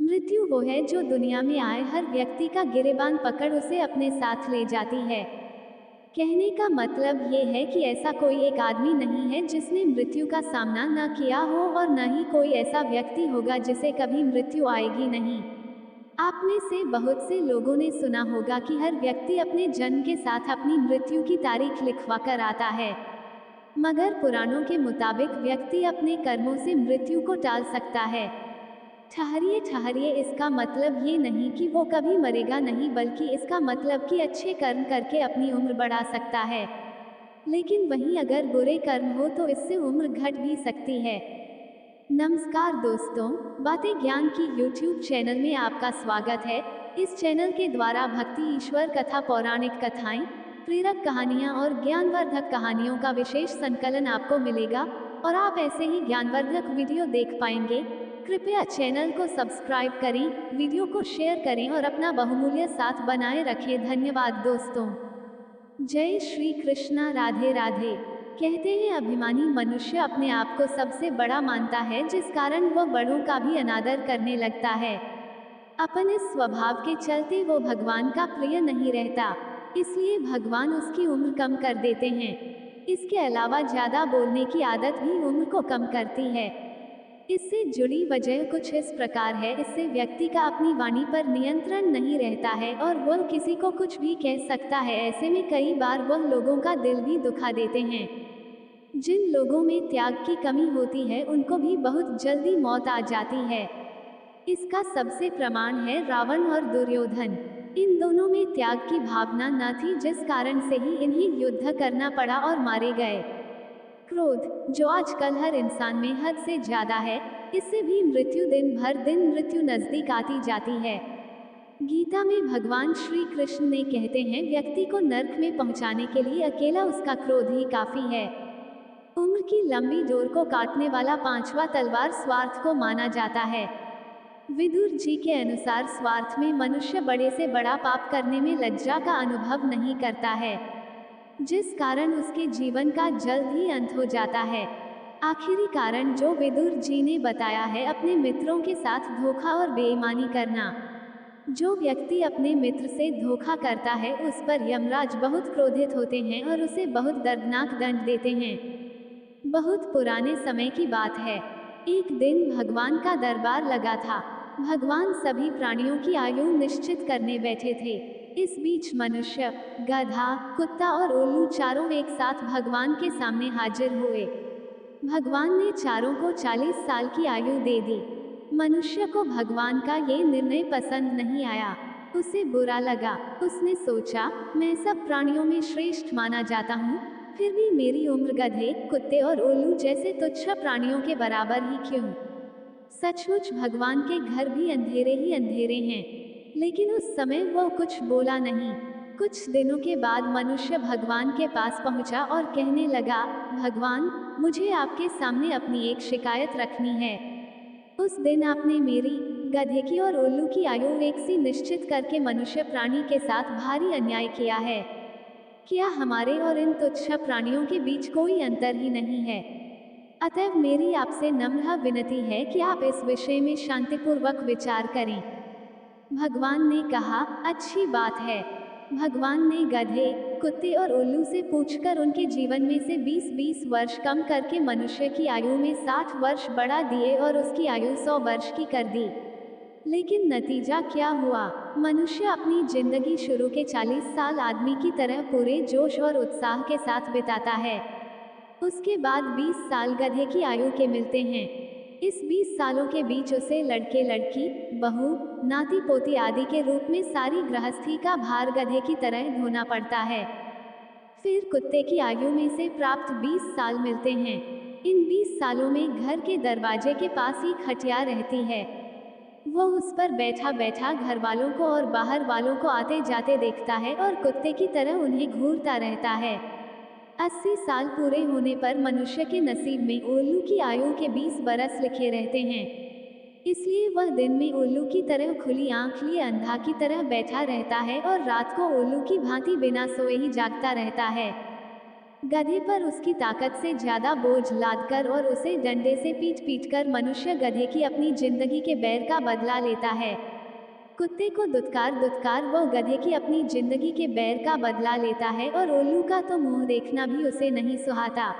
मृत्यु वो है जो दुनिया में आए हर व्यक्ति का गिरेबान पकड़ उसे अपने साथ ले जाती है। कहने का मतलब ये है कि ऐसा कोई एक आदमी नहीं है जिसने मृत्यु का सामना न किया हो, और न ही कोई ऐसा व्यक्ति होगा जिसे कभी मृत्यु आएगी नहीं। आप में से बहुत से लोगों ने सुना होगा कि हर व्यक्ति अपने जन्म के साथ अपनी मृत्यु की तारीख लिखवा कर आता है। मगर पुराणों के मुताबिक व्यक्ति अपने कर्मों से मृत्यु को टाल सकता है। ठहरिए ठहरिए, इसका मतलब ये नहीं कि वो कभी मरेगा नहीं, बल्कि इसका मतलब कि अच्छे कर्म करके अपनी उम्र बढ़ा सकता है। लेकिन वहीं अगर बुरे कर्म हो तो इससे उम्र घट भी सकती है। नमस्कार दोस्तों, बातें ज्ञान की YouTube चैनल में आपका स्वागत है। इस चैनल के द्वारा भक्ति, ईश्वर कथा, पौराणिक कथाएं, प्रेरक कहानियां और ज्ञानवर्धक कहानियों का विशेष संकलन आपको मिलेगा, और आप ऐसे ही ज्ञानवर्धक वीडियो देख पाएंगे। कृपया चैनल को सब्सक्राइब करें, वीडियो को शेयर करें और अपना बहुमूल्य साथ बनाए रखें। धन्यवाद दोस्तों। जय श्री कृष्णा, राधे राधे। कहते हैं अभिमानी मनुष्य अपने आप को सबसे बड़ा मानता है, जिस कारण वह बड़ों का भी अनादर करने लगता है। अपने स्वभाव के चलते वो भगवान का प्रिय नहीं रहता, इसलिए भगवान उसकी उम्र कम कर देते हैं। इसके अलावा ज्यादा बोलने की आदत भी उम्र को कम करती है। इससे जुड़ी वजह कुछ इस प्रकार है, इससे व्यक्ति का अपनी वाणी पर नियंत्रण नहीं रहता है और वह किसी को कुछ भी कह सकता है। ऐसे में कई बार वह लोगों का दिल भी दुखा देते हैं। जिन लोगों में त्याग की कमी होती है उनको भी बहुत जल्दी मौत आ जाती है। इसका सबसे प्रमाण है रावण और दुर्योधन। इन दोनों में त्याग की भावना न थी, जिस कारण से ही इन्हें युद्ध करना पड़ा और मारे गए। क्रोध, जो आजकल हर इंसान में हद से ज्यादा है, इससे भी मृत्यु दिन भर दिन मृत्यु नजदीक आती जाती है। गीता में भगवान श्री कृष्ण ने कहते हैं, व्यक्ति को नर्क में पहुंचाने के लिए अकेला उसका क्रोध ही काफी है। उम्र की लंबी डोर को काटने वाला पांचवा तलवार स्वार्थ को माना जाता है। विदुर जी के अनुसार स्वार्थ में मनुष्य बड़े से बड़ा पाप करने में लज्जा का अनुभव नहीं करता है, जिस कारण उसके जीवन का जल्द ही अंत हो जाता है। आखिरी कारण जो विदुर जी ने बताया है, अपने मित्रों के साथ धोखा और बेईमानी करना। जो व्यक्ति अपने मित्र से धोखा करता है उस पर यमराज बहुत क्रोधित होते हैं और उसे बहुत दर्दनाक दंड देते हैं। बहुत पुराने समय की बात है। एक दिन भगवान का दरबार लगा था। भगवान सभी प्राणियों की आयु निश्चित करने बैठे थे। इस बीच मनुष्य, गधा, कुत्ता और उल्लू चारों एक साथ भगवान के सामने हाजिर हुए। भगवान ने चारों को 40 साल की आयु दे दी। मनुष्य को भगवान का ये निर्णय पसंद नहीं आया, उसे बुरा लगा। उसने सोचा, मैं सब प्राणियों में श्रेष्ठ माना जाता हूँ, फिर भी मेरी उम्र गधे, कुत्ते और उल्लू जैसे तुच्छ प्राणियों के बराबर ही क्यों? सचमुच भगवान के घर भी अंधेरे ही अंधेरे हैं। लेकिन उस समय वो कुछ बोला नहीं। कुछ दिनों के बाद मनुष्य भगवान के पास पहुंचा और कहने लगा, भगवान, मुझे आपके सामने अपनी एक शिकायत रखनी है। उस दिन आपने मेरी, गधे की और उल्लू की आयु एक सी निश्चित करके मनुष्य प्राणी के साथ भारी अन्याय किया है। क्या हमारे और इन तुच्छ प्राणियों के बीच कोई अंतर ही नहीं है? अतएव मेरी आपसे नम्र विनती है कि आप इस विषय में शांतिपूर्वक विचार करें। भगवान ने कहा, अच्छी बात है। भगवान ने गधे, कुत्ते और उल्लू से पूछकर उनके जीवन में से 20-20 वर्ष कम करके मनुष्य की आयु में 60 वर्ष बढ़ा दिए और उसकी आयु 100 वर्ष की कर दी। लेकिन नतीजा क्या हुआ? मनुष्य अपनी जिंदगी शुरू के 40 साल आदमी की तरह पूरे जोश और उत्साह के साथ बिताता है। उसके बाद 20 साल गधे की आयु के मिलते हैं। इस 20 सालों के बीच उसे लड़के लड़की, बहू, नाती पोती आदि के रूप में सारी गृहस्थी का भार गधे की तरह ढोना पड़ता है। फिर कुत्ते की आयु में से प्राप्त 20 साल मिलते हैं। इन 20 सालों में घर के दरवाजे के पास ही खटिया रहती है। वो उस पर बैठा बैठा घर वालों को और बाहर वालों को आते जाते देखता है और कुत्ते की तरह उन्हें घूरता रहता है। 80 साल पूरे होने पर मनुष्य के नसीब में उल्लू की आयु के 20 बरस लिखे रहते हैं। इसलिए वह दिन में उल्लू की तरह खुली आंख लिए अंधा की तरह बैठा रहता है और रात को उल्लू की भांति बिना सोए ही जागता रहता है। गधे पर उसकी ताकत से ज्यादा बोझ लादकर और उसे डंडे से पीट पीट कर मनुष्य गधे की अपनी जिंदगी के बैर का बदला लेता है। कुत्ते को दुत्कार दुत्कार वो गधे की अपनी जिंदगी के बैर का बदला लेता है और उल्लू का तो मुंह देखना भी उसे नहीं सुहाता।